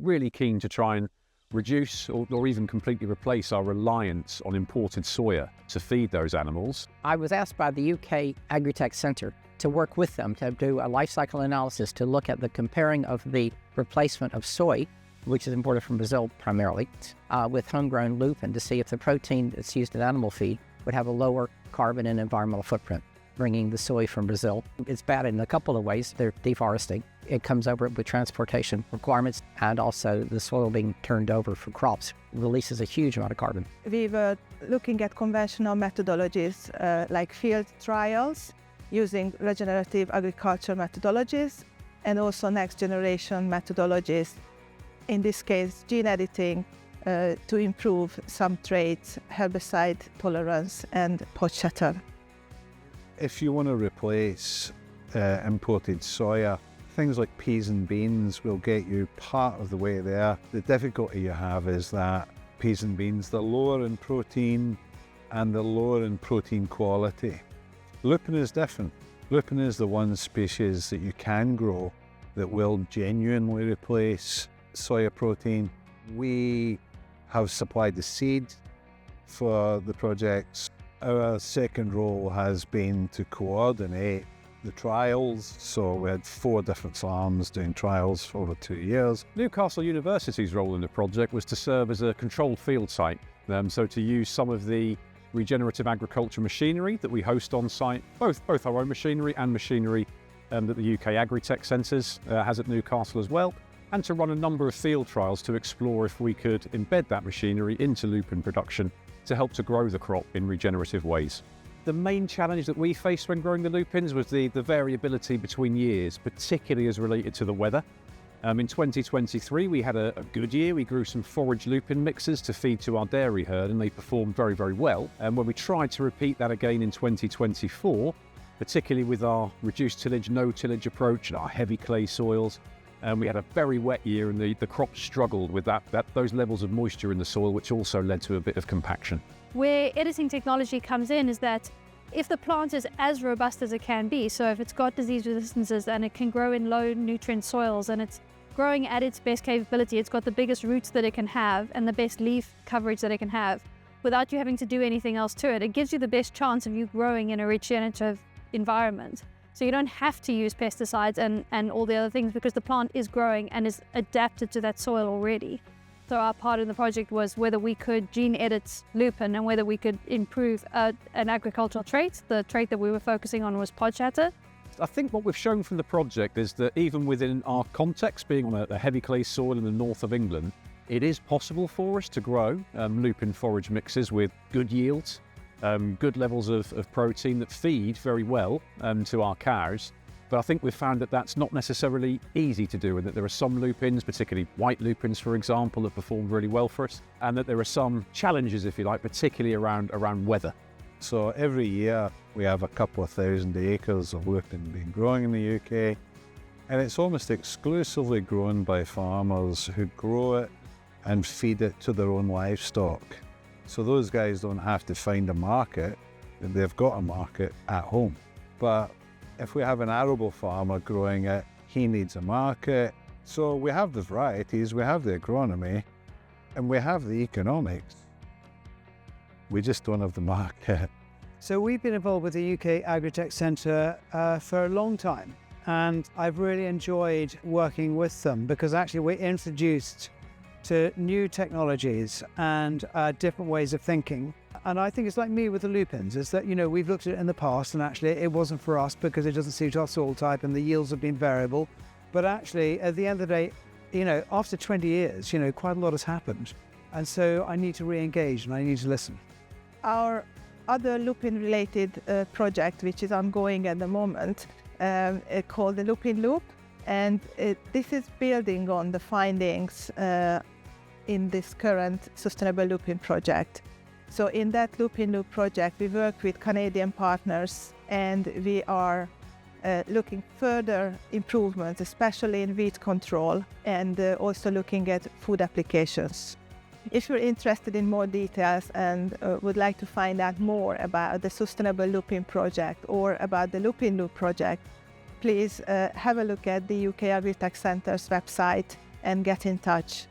really keen to try and reduce or even completely replace our reliance on imported soya to feed those animals. I was asked by the UK Agri-Tech Centre to work with them to do a life cycle analysis to look at the comparing of the replacement of soy, which is imported from Brazil primarily, with homegrown lupin to see if the protein that's used in animal feed would have a lower carbon and environmental footprint. Bringing the soy from Brazil, it's bad in a couple of ways. They're deforesting. It comes over with transportation requirements, and also the soil being turned over for crops releases a huge amount of carbon. We were looking at conventional methodologies like field trials using regenerative agriculture methodologies, and also next generation methodologies, in this case gene editing, to improve some traits, herbicide tolerance and pod shatter. If you want to replace imported soya, things like peas and beans will get you part of the way there. The difficulty you have is that peas and beans, they're lower in protein and they're lower in protein quality. Lupin is different. Lupin is the one species that you can grow that will genuinely replace soya protein. We have supplied the seed for the projects. Our second role has been to coordinate the trials. So we had 4 different farms doing trials for over 2 years. Newcastle University's role in the project was to serve as a controlled field site, so to use some of the regenerative agriculture machinery that we host on site, both our own machinery and machinery that the UK Agri-Tech Centre has at Newcastle as well, and to run a number of field trials to explore if we could embed that machinery into lupin production to help to grow the crop in regenerative ways. The main challenge that we faced when growing the lupins was the variability between years, particularly as related to the weather. In 2023, we had a good year. We grew some forage lupin mixes to feed to our dairy herd, and they performed very, very well. And when we tried to repeat that again in 2024, particularly with our reduced tillage, no tillage approach and our heavy clay soils, we had a very wet year, and the crop struggled with those levels of moisture in the soil, which also led to a bit of compaction. Where editing technology comes in is that if the plant is as robust as it can be, so if it's got disease resistances and it can grow in low nutrient soils and it's growing at its best capability, it's got the biggest roots that it can have and the best leaf coverage that it can have without you having to do anything else to it, it gives you the best chance of you growing in a regenerative environment. So you don't have to use pesticides and all the other things because the plant is growing and is adapted to that soil already. So our part in the project was whether we could gene edit lupin and whether we could improve an agricultural trait. The trait that we were focusing on was pod shatter. I think what we've shown from the project is that even within our context, being on a heavy clay soil in the north of England, it is possible for us to grow lupin forage mixes with good yields, good levels of protein that feed very well to our cows. But I think we've found that that's not necessarily easy to do, and that there are some lupins, particularly white lupins, for example, that perform really well for us, and that there are some challenges, if you like, particularly around weather. So every year we have a couple of thousand acres of lupin being growing in the UK, and it's almost exclusively grown by farmers who grow it and feed it to their own livestock. So those guys don't have to find a market, they've got a market at home. But if we have an arable farmer growing it, he needs a market. So we have the varieties, we have the agronomy, and we have the economics. We just don't have the market. So we've been involved with the UK Agri-Tech Centre for a long time, and I've really enjoyed working with them because actually we're introduced to new technologies and different ways of thinking. And I think it's like me with the lupins, is that, we've looked at it in the past and actually it wasn't for us because it doesn't suit our soil type and the yields have been variable. But actually, at the end of the day, after 20 years, quite a lot has happened. And so I need to re-engage and I need to listen. Our other lupin-related project, which is ongoing at the moment, called the Lupin Loop. And this is building on the findings in this current Sustainable Lupin project. So in that Lupin Loop project, we work with Canadian partners and we are looking further improvements, especially in weed control and also looking at food applications. If you're interested in more details and would like to find out more about the Sustainable Lupin project or about the Lupin Loop project, please have a look at the UK Agri-Tech Centre's website and get in touch